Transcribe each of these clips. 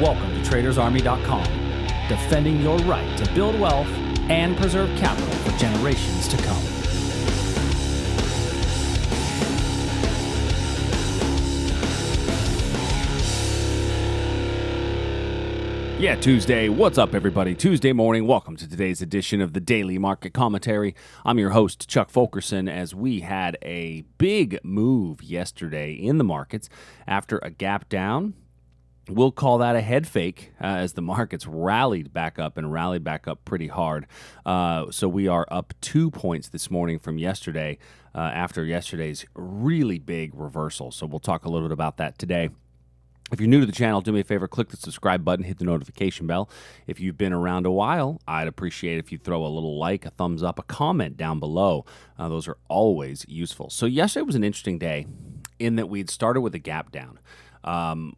Welcome to TradersArmy.com, defending your right to build wealth and preserve capital for generations to come. Yeah, Tuesday. What's up, everybody? Tuesday morning. Welcome to today's edition of the Daily Market Commentary. I'm your host, Chuck Fulkerson, as we had a big move yesterday in the markets after a gap down. We'll call that a head fake as the markets rallied back up pretty hard. So we are up 2 points this morning from yesterday after yesterday's really big reversal. So we'll talk a little bit about that today. If you're new to the channel, do me a favor, click the subscribe button, hit the notification bell. If you've been around a while, I'd appreciate if you throw a little like, a thumbs up, a comment down below. Those are always useful. So yesterday was an interesting day in that we'd started with a gap down.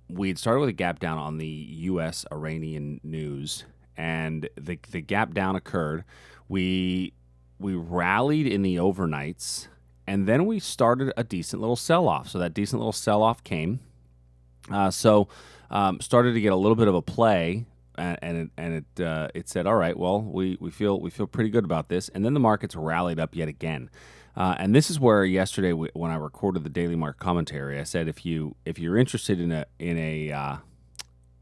We'd started with a gap down on the U.S.-Iranian news, and the gap down occurred. We rallied in the overnights, and then we started a decent little sell-off. So that decent little sell-off came. Started to get a little bit of a play, and it said, all right, well, we feel pretty good about this, and then the markets rallied up yet again, and this is where yesterday when I recorded the daily market commentary, I said if you're interested in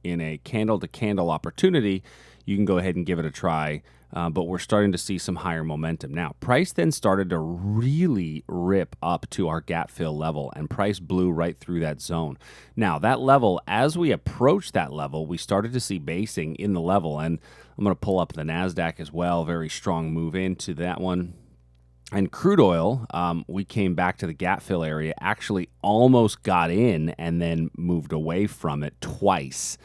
a candle to candle opportunity, you can go ahead and give it a try. But we're starting to see some higher momentum. Now, price then started to really rip up to our gap fill level, and price blew right through that zone. Now, that level, as we approached that level, we started to see basing in the level, and I'm going to pull up the NASDAQ as well. Very strong move into that one. And crude oil, we came back to the gap fill area, actually almost got in and then moved away from it twice.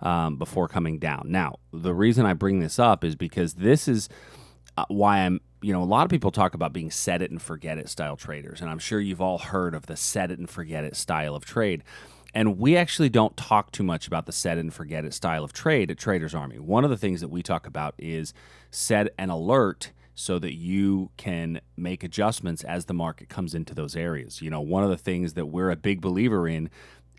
Before coming down. Now, the reason I bring this up is because this is why a lot of people talk about being set it and forget it style traders, and I'm sure you've all heard of the set it and forget it style of trade. And we actually don't talk too much about the set it and forget it style of trade at Traders Army. One of the things that we talk about is set an alert so that you can make adjustments as the market comes into those areas. One of the things that we're a big believer in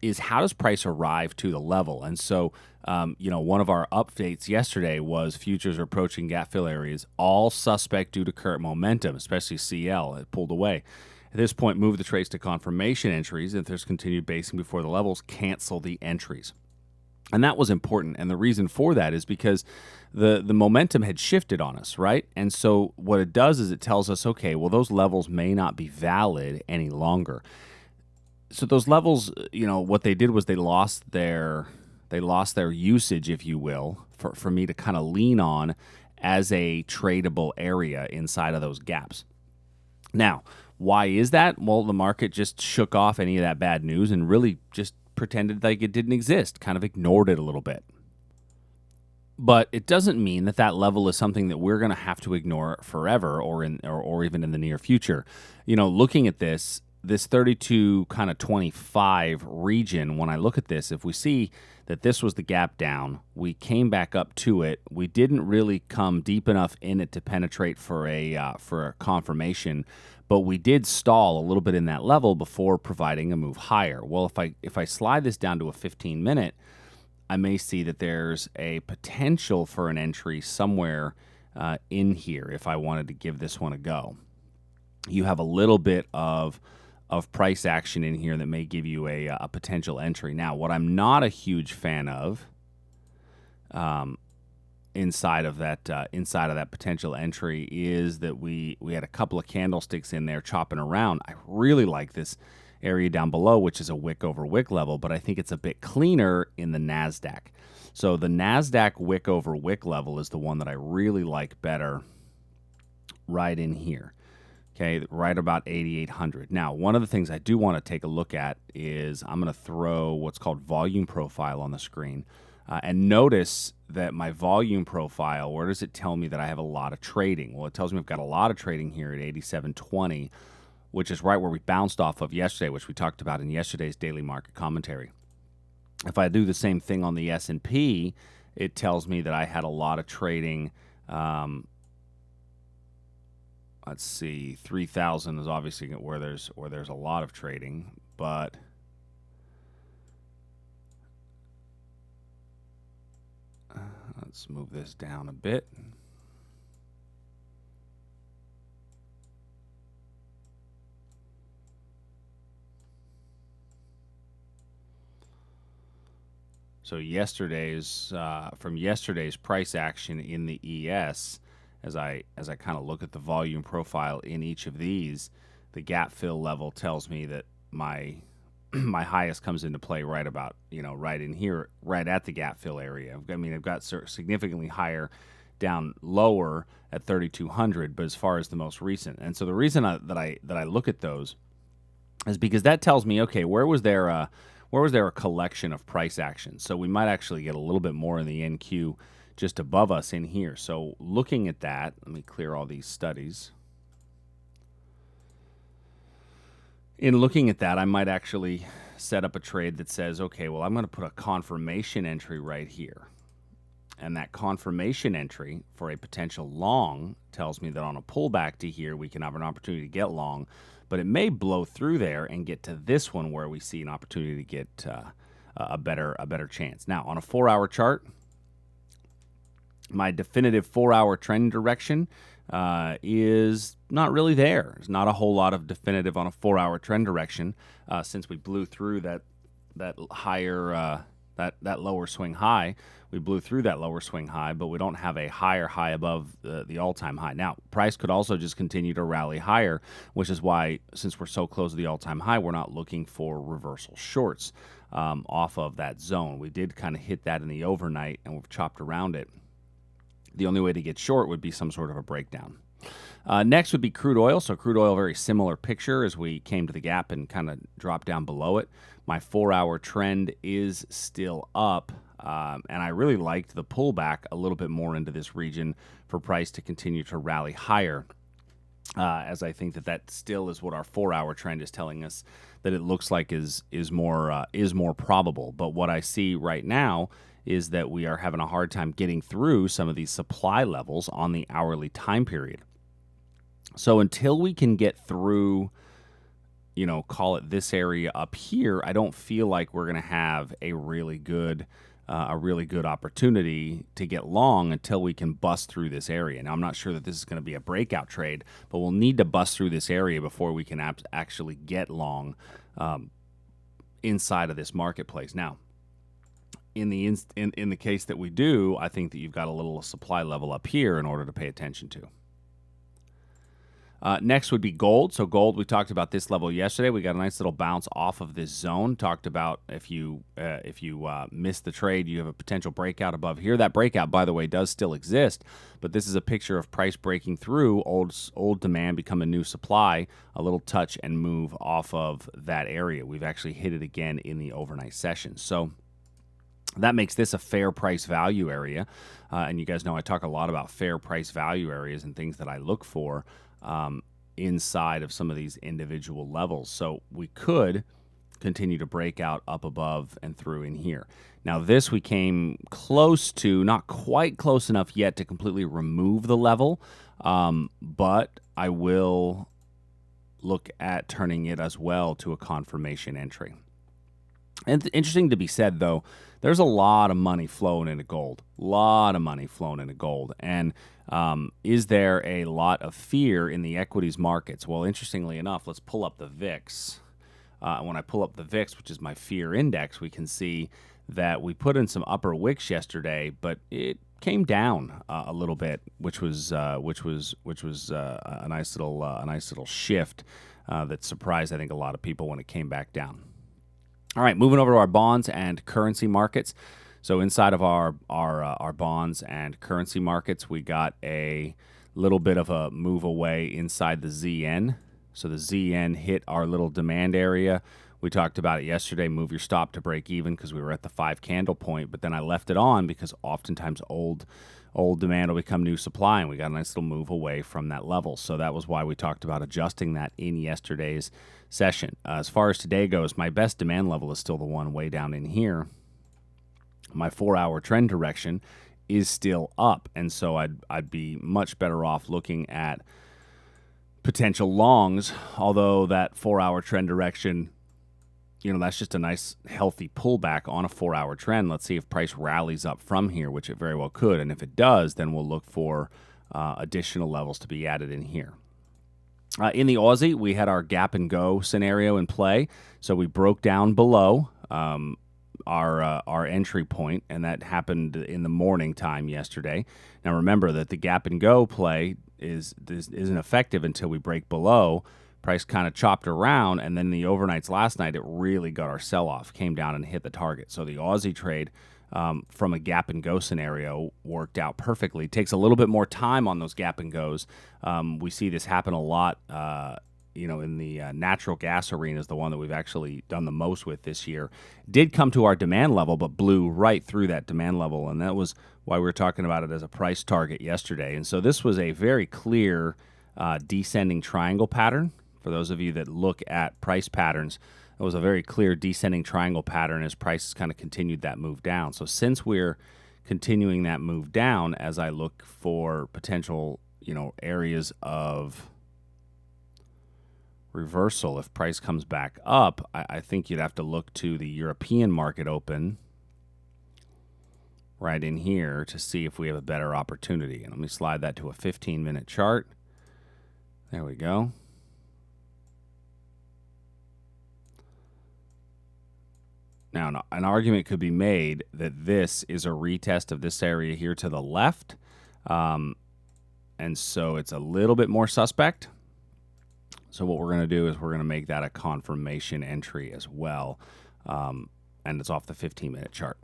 is how does price arrive to the level? And so, one of our updates yesterday was futures are approaching gap fill areas, all suspect due to current momentum, especially CL. It pulled away. At this point, move the trades to confirmation entries. If there's continued basing before the levels, cancel the entries. And that was important. And the reason for that is because the momentum had shifted on us, right? And so what it does is it tells us, okay, well, those levels may not be valid any longer. So those levels, what they did was they lost their usage, if you will, for me to kind of lean on as a tradable area inside of those gaps. Now, why is that? Well, the market just shook off any of that bad news and really just pretended like it didn't exist, kind of ignored it a little bit. But it doesn't mean that level is something that we're going to have to ignore forever or even in the near future. Looking at this 32 kind of 25 region, when I look at this, if we see that this was the gap down, we came back up to it. We didn't really come deep enough in it to penetrate for a confirmation, but we did stall a little bit in that level before providing a move higher. Well, if I slide this down to a 15-minute, I may see that there's a potential for an entry somewhere in here if I wanted to give this one a go. You have a little bit of price action in here that may give you a potential entry. Now, what I'm not a huge fan of inside of that potential entry is that we had a couple of candlesticks in there chopping around. I really like this area down below, which is a wick over wick level, but I think it's a bit cleaner in the NASDAQ. So the NASDAQ wick over wick level is the one that I really like better right in here. Okay, right about 8,800. Now, one of the things I do want to take a look at is I'm going to throw what's called volume profile on the screen. And notice that my volume profile, where does it tell me that I have a lot of trading? Well, it tells me I've got a lot of trading here at 8720, which is right where we bounced off of yesterday, which we talked about in yesterday's daily market commentary. If I do the same thing on the S&P, it tells me that I had a lot of trading. Let's see, 3,000 is obviously where there's a lot of trading, but Let's move this down a bit. So from yesterday's price action in the ES, as I kind of look at the volume profile in each of these, the gap fill level tells me that my my highest comes into play right about, right in here, right at the gap fill area. I mean, I've got significantly higher down lower at 3,200, but as far as the most recent. And so the reason that I look at those is because that tells me, okay, where was there a collection of price actions? So we might actually get a little bit more in the NQ just above us in here. So looking at that, let me clear all these studies. In looking at that, I might actually set up a trade that says, okay, well, I'm going to put a confirmation entry right here. And that confirmation entry for a potential long tells me that on a pullback to here, we can have an opportunity to get long, but it may blow through there and get to this one where we see an opportunity to get a better chance. Now, on a 4-hour chart, my definitive 4-hour trend direction is not really there. There's not a whole lot of definitive on a 4-hour trend direction since we blew through that higher that lower swing high. We blew through that lower swing high, but we don't have a higher high above the all-time high. Now, price could also just continue to rally higher, which is why, since we're so close to the all-time high, we're not looking for reversal shorts off of that zone. We did kind of hit that in the overnight, and we've chopped around it. The only way to get short would be some sort of a breakdown. Next would be crude oil. So crude oil, very similar picture as we came to the gap and kind of dropped down below it. My 4-hour trend is still up, and I really liked the pullback a little bit more into this region for price to continue to rally higher, as I think that still is what our 4-hour trend is telling us that it looks like is more probable. But what I see right now is that we are having a hard time getting through some of these supply levels on the hourly time period. So until we can get through, call it this area up here, I don't feel like we're going to have a really good opportunity to get long until we can bust through this area. Now, I'm not sure that this is going to be a breakout trade, but we'll need to bust through this area before we can actually get long inside of this marketplace. Now, in the case that we do, I think that you've got a little supply level up here in order to pay attention to. Next would be gold. So gold, we talked about this level yesterday. We got a nice little bounce off of this zone. Talked about if you missed the trade, you have a potential breakout above here. That breakout, by the way, does still exist, but this is a picture of price breaking through old demand, become a new supply, a little touch and move off of that area. We've actually hit it again in the overnight session. So that makes this a fair price value area. And you guys know I talk a lot about fair price value areas and things that I look for inside of some of these individual levels. So we could continue to break out up above and through in here. Now this we came close to, not quite close enough yet to completely remove the level, but I will look at turning it as well to a confirmation entry. And interesting to be said, though, there's a lot of money flowing into gold. And is there a lot of fear in the equities markets? Well, interestingly enough, let's pull up the VIX. When I pull up the VIX, which is my fear index, we can see that we put in some upper wicks yesterday, but it came down a little bit, which was a nice little shift that surprised, I think, a lot of people when it came back down. All right, moving over to our bonds and currency markets. So inside of our bonds and currency markets, we got a little bit of a move away inside the ZN. So the ZN hit our little demand area. We talked about it yesterday, move your stop to break even because we were at the 5 candle point, but then I left it on because oftentimes old demand will become new supply, and we got a nice little move away from that level. So that was why we talked about adjusting that in yesterday's session. As far as today goes, my best demand level is still the one way down in here. My 4-hour trend direction is still up, and so I'd be much better off looking at potential longs, although that 4-hour trend direction that's just a nice healthy pullback on a 4-hour trend. Let's see if price rallies up from here, which it very well could. And if it does, then we'll look for additional levels to be added in here. In the Aussie, we had our gap and go scenario in play. So we broke down below our entry point, and that happened in the morning time yesterday. Now remember that the gap and go play isn't effective until we break below. Price kind of chopped around, and then the overnights last night, it really got our sell-off, came down and hit the target. So the Aussie trade from a gap and go scenario worked out perfectly. It takes a little bit more time on those gap and goes. We see this happen a lot, in the natural gas arena is the one that we've actually done the most with this year. Did come to our demand level, but blew right through that demand level, and that was why we were talking about it as a price target yesterday. And so this was a very clear descending triangle pattern. For those of you that look at price patterns, it was a very clear descending triangle pattern as prices kind of continued that move down. So since we're continuing that move down, as I look for potential, areas of reversal, if price comes back up, I think you'd have to look to the European market open right in here to see if we have a better opportunity. And let me slide that to a 15-minute chart. There we go. Now, an argument could be made that this is a retest of this area here to the left, and so it's a little bit more suspect. So what we're going to do is we're going to make that a confirmation entry as well, and it's off the 15-minute chart.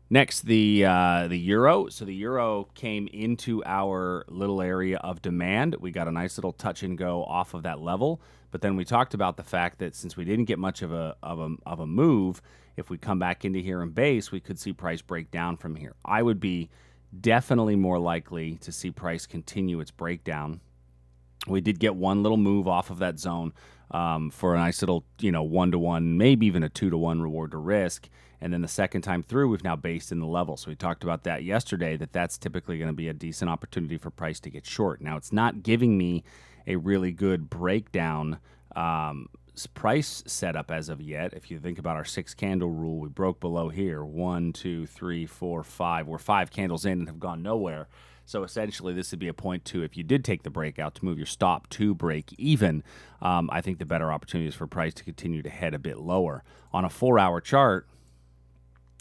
Next, the euro. So the euro came into our little area of demand. We got a nice little touch and go off of that level. But then we talked about the fact that since we didn't get much of a move, if we come back into here and base, we could see price break down from here. I would be definitely more likely to see price continue its breakdown. We did get one little move off of that zone for a nice little 1-to-1, maybe even a 2-to-1 reward to risk. And then the second time through, we've now based in the level. So we talked about that yesterday, that's typically going to be a decent opportunity for price to get short. Now, it's not giving me a really good breakdown price setup as of yet. If you think about our 6-candle rule, we broke below here. 1, 2, 3, 4, 5. We're 5 candles in and have gone nowhere. So essentially, this would be a point to, if you did take the breakout, to move your stop to break even. I think the better opportunity is for price to continue to head a bit lower. On a 4-hour chart,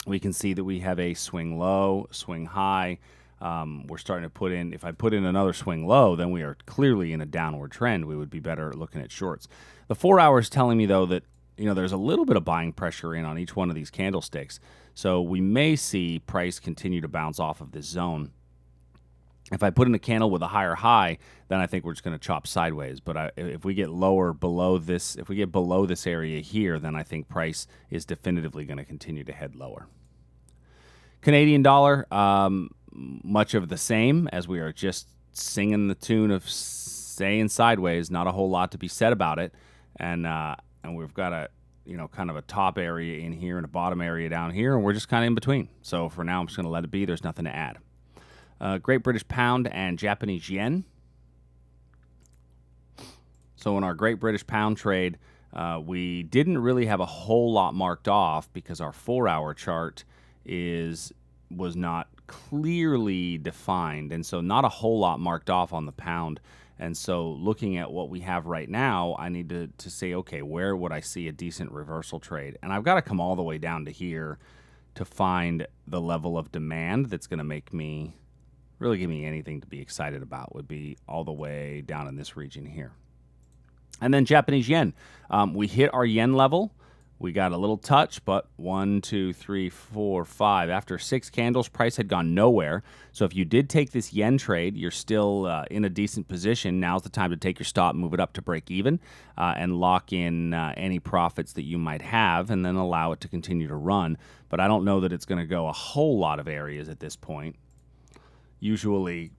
we can see that we have a swing low, swing high. We're starting to put in, if I put in another swing low, then we are clearly in a downward trend. We would be better looking at shorts. The 4 hour is telling me, though, that there's a little bit of buying pressure in on each one of these candlesticks. So we may see price continue to bounce off of this zone. If I put in a candle with a higher high, then I think we're just going to chop sideways. But if we get lower below this, if we get below this area here, then I think price is definitively going to continue to head lower. Canadian dollar, much of the same, as we are just singing the tune of staying sideways. Not a whole lot to be said about it, and we've got a kind of a top area in here and a bottom area down here, and we're just kind of in between. So for now, I'm just going to let it be. There's nothing to add. Great British Pound and Japanese Yen. So in our Great British Pound trade, we didn't really have a whole lot marked off because our 4-hour chart was not clearly defined, and so not a whole lot marked off on the pound. And so looking at what we have right now, I need to say, okay, where would I see a decent reversal trade? And I've got to come all the way down to here to find the level of demand that's going to make me really give me anything to be excited about. Would be all the way down in this region here. And then Japanese yen. We hit our yen level. We got a little touch, but 1, 2, 3, 4, 5. After 6 candles, price had gone nowhere. So if you did take this yen trade, you're still in a decent position. Now's the time to take your stop, move it up to break even, and lock in any profits that you might have, and then allow it to continue to run. But I don't know that it's going to go a whole lot of areas at this point. Usually,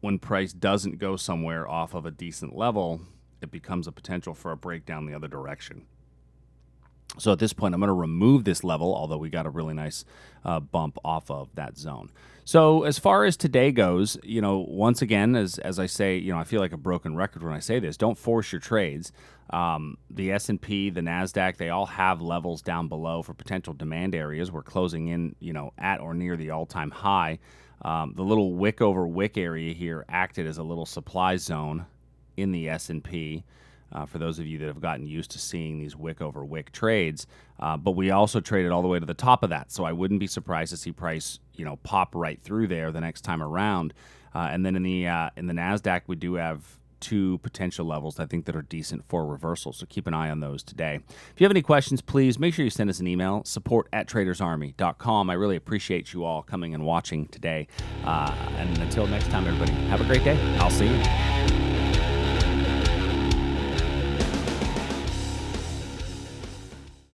when price doesn't go somewhere off of a decent level, it becomes a potential for a breakdown the other direction. So at this point, I'm going to remove this level, although we got a really nice bump off of that zone. So as far as today goes, once again, as I say, I feel like a broken record when I say this. Don't force your trades. The S&P, the NASDAQ, they all have levels down below for potential demand areas. We're closing in, at or near the all-time high. The little wick over wick area here acted as a little supply zone in the S&P. For those of you that have gotten used to seeing these wick over wick trades, but we also traded all the way to the top of that, so I wouldn't be surprised to see price, pop right through there the next time around. And then in the Nasdaq, we do have two potential levels I think that are decent for reversal, so keep an eye on those today. If you have any questions, please make sure you send us an email, support@tradersarmy.com. I really appreciate you all coming and watching today. And until next time, everybody, have a great day. I'll see you.